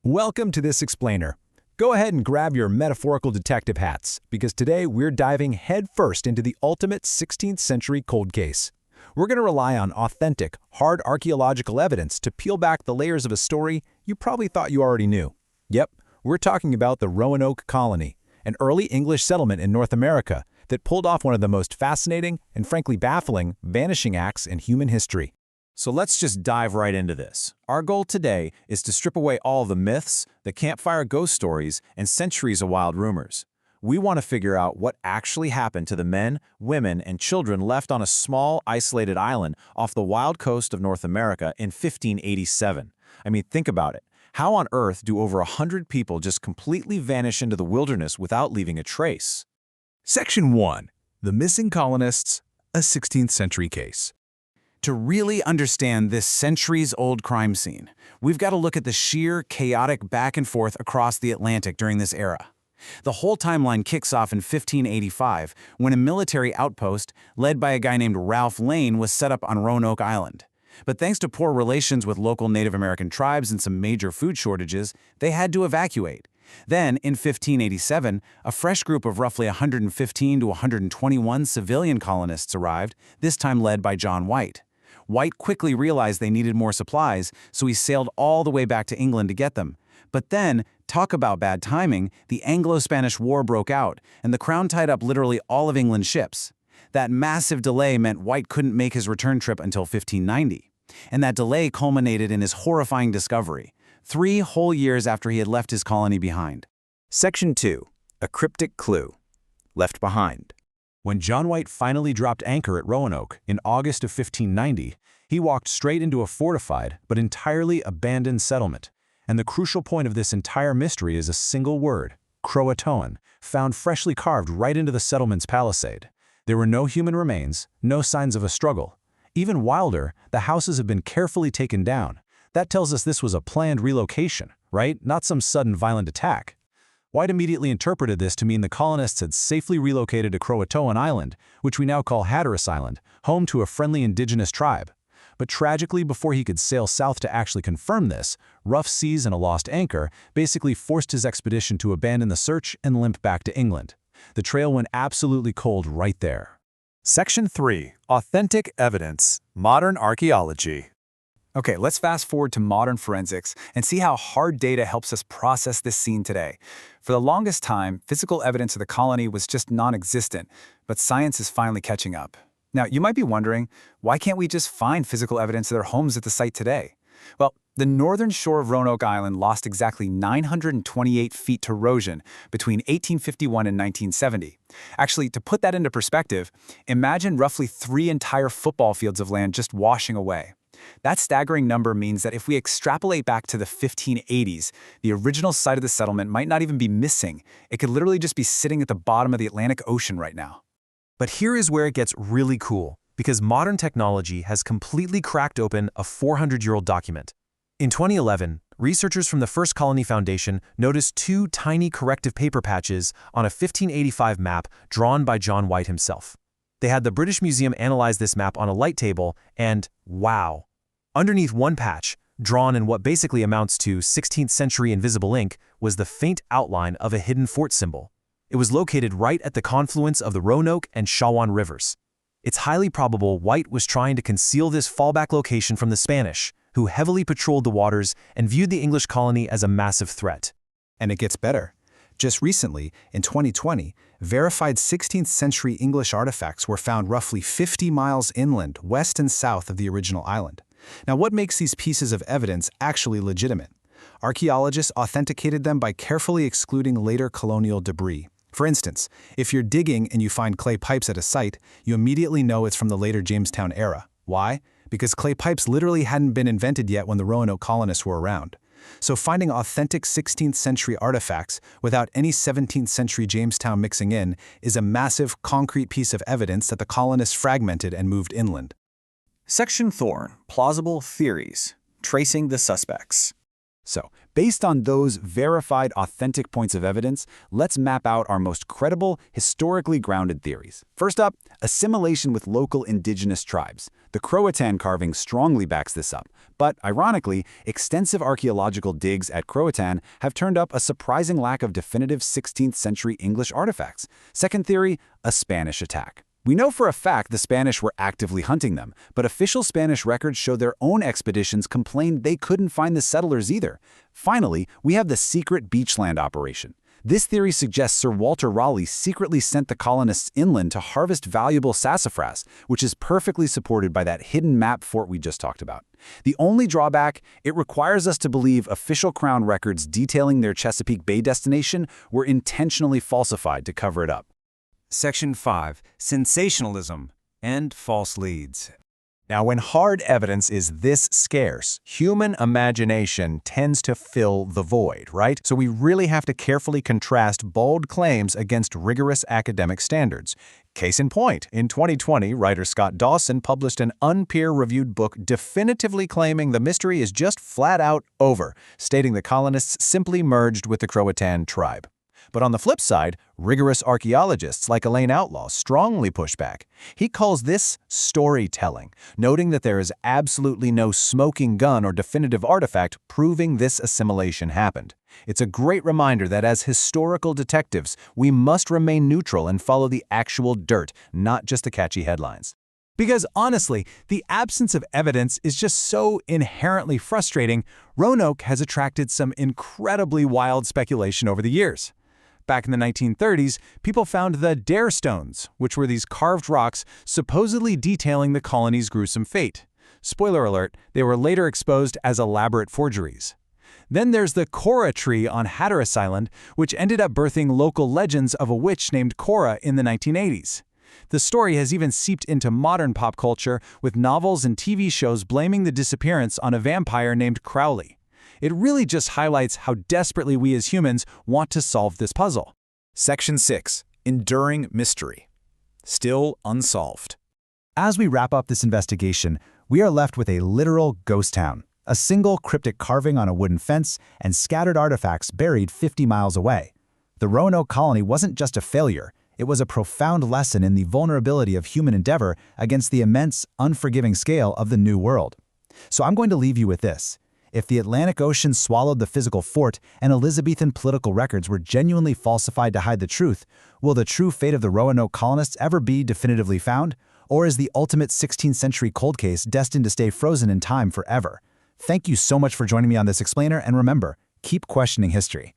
Welcome to this explainer. Go ahead and grab your metaphorical detective hats, because today we're diving headfirst into the ultimate 16th century cold case. We're going to rely on authentic, hard archaeological evidence to peel back the layers of a story you probably thought you already knew. Yep, we're talking about the Roanoke Colony, an early English settlement in North America that pulled off one of the most fascinating and frankly baffling vanishing acts in human history. So let's just dive right into this. Our goal today is to strip away all the myths, the campfire ghost stories, and centuries of wild rumors. We want to figure out what actually happened to the men, women, and children left on a small, isolated island off the wild coast of North America in 1587. I mean, think about it. How on earth do over 100 people just completely vanish into the wilderness without leaving a trace? Section 1. The Missing Colonists, a 16th Century Case. To really understand this centuries-old crime scene, we've got to look at the sheer, chaotic back and forth across the Atlantic during this era. The whole timeline kicks off in 1585, when a military outpost, led by a guy named Ralph Lane, was set up on Roanoke Island. But thanks to poor relations with local Native American tribes and some major food shortages, they had to evacuate. Then, in 1587, a fresh group of roughly 115 to 121 civilian colonists arrived, this time led by John White. White quickly realized they needed more supplies, so he sailed all the way back to England to get them. But then, talk about bad timing, the Anglo-Spanish War broke out, and the Crown tied up literally all of England's ships. That massive delay meant White couldn't make his return trip until 1590. And that delay culminated in his horrifying discovery, 3 whole years after he had left his colony behind. Section 2. A cryptic clue. Left behind. When John White finally dropped anchor at Roanoke in August of 1590, he walked straight into a fortified but entirely abandoned settlement. And the crucial point of this entire mystery is a single word, CROATOAN, found freshly carved right into the settlement's palisade. There were no human remains, no signs of a struggle. Even wilder, the houses have been carefully taken down. That tells us this was a planned relocation, right? Not some sudden violent attack. White immediately interpreted this to mean the colonists had safely relocated to CROATOAN Island, which we now call Hatteras Island, home to a friendly indigenous tribe. But tragically, before he could sail south to actually confirm this, rough seas and a lost anchor basically forced his expedition to abandon the search and limp back to England. The trail went absolutely cold right there. Section 3. Authentic Evidence, Modern Archaeology. Okay, let's fast forward to modern forensics and see how hard data helps us process this scene today. For the longest time, physical evidence of the colony was just non-existent, but science is finally catching up. Now, you might be wondering, why can't we just find physical evidence of their homes at the site today? Well, the northern shore of Roanoke Island lost exactly 928 feet to erosion between 1851 and 1970. Actually, to put that into perspective, imagine roughly 3 entire football fields of land just washing away. That staggering number means that if we extrapolate back to the 1580s, the original site of the settlement might not even be missing. It could literally just be sitting at the bottom of the Atlantic Ocean right now. But here is where it gets really cool, because modern technology has completely cracked open a 400-year-old document. In 2011, researchers from the First Colony Foundation noticed 2 tiny corrective paper patches on a 1585 map drawn by John White himself. They had the British Museum analyze this map on a light table, and wow! Underneath one patch, drawn in what basically amounts to 16th century invisible ink, was the faint outline of a hidden fort symbol. It was located right at the confluence of the Roanoke and Shawan rivers. It's highly probable White was trying to conceal this fallback location from the Spanish, who heavily patrolled the waters and viewed the English colony as a massive threat. And it gets better. Just recently, in 2020, verified 16th century English artifacts were found roughly 50 miles inland, west and south of the original island. Now, what makes these pieces of evidence actually legitimate? Archaeologists authenticated them by carefully excluding later colonial debris. For instance, if you're digging and you find clay pipes at a site, you immediately know it's from the later Jamestown era. Why? Because clay pipes literally hadn't been invented yet when the Roanoke colonists were around. So finding authentic 16th century artifacts without any 17th century Jamestown mixing in is a massive, concrete piece of evidence that the colonists fragmented and moved inland. Section 4. Plausible Theories. Tracing the Suspects. So, Based on those verified, authentic points of evidence, let's map out our most credible, historically grounded theories. First up, assimilation with local indigenous tribes. The CROATOAN carving strongly backs this up, but ironically, extensive archaeological digs at CROATOAN have turned up a surprising lack of definitive 16th century English artifacts. Second theory, a Spanish attack. We know for a fact the Spanish were actively hunting them, but official Spanish records show their own expeditions complained they couldn't find the settlers either. Finally, we have the secret beachland operation. This theory suggests Sir Walter Raleigh secretly sent the colonists inland to harvest valuable sassafras, which is perfectly supported by that hidden map fort we just talked about. The only drawback, it requires us to believe official Crown records detailing their Chesapeake Bay destination were intentionally falsified to cover it up. Section 5. Sensationalism and false leads. Now, when hard evidence is this scarce, human imagination tends to fill the void, right? So we really have to carefully contrast bold claims against rigorous academic standards. Case in point, in 2020, writer Scott Dawson published an unpeer-reviewed book definitively claiming the mystery is just flat out over, stating the colonists simply merged with the Croatan tribe. But on the flip side, rigorous archaeologists like Elaine Outlaw strongly push back. He calls this storytelling, noting that there is absolutely no smoking gun or definitive artifact proving this assimilation happened. It's a great reminder that as historical detectives, we must remain neutral and follow the actual dirt, not just the catchy headlines. Because honestly, the absence of evidence is just so inherently frustrating. Roanoke has attracted some incredibly wild speculation over the years. Back in the 1930s, people found the Dare Stones, which were these carved rocks supposedly detailing the colony's gruesome fate. Spoiler alert, they were later exposed as elaborate forgeries. Then there's the Cora tree on Hatteras Island, which ended up birthing local legends of a witch named Cora in the 1980s. The story has even seeped into modern pop culture, with novels and TV shows blaming the disappearance on a vampire named Crowley. It really just highlights how desperately we as humans want to solve this puzzle. Section 6. Enduring mystery. Still unsolved. As we wrap up this investigation, we are left with a literal ghost town, a single cryptic carving on a wooden fence and scattered artifacts buried 50 miles away. The Roanoke Colony wasn't just a failure, it was a profound lesson in the vulnerability of human endeavor against the immense, unforgiving scale of the New World. So I'm going to leave you with this. If the Atlantic Ocean swallowed the physical fort and Elizabethan political records were genuinely falsified to hide the truth, will the true fate of the Roanoke colonists ever be definitively found? Or is the ultimate 16th century cold case destined to stay frozen in time forever? Thank you so much for joining me on this explainer, and remember, keep questioning history.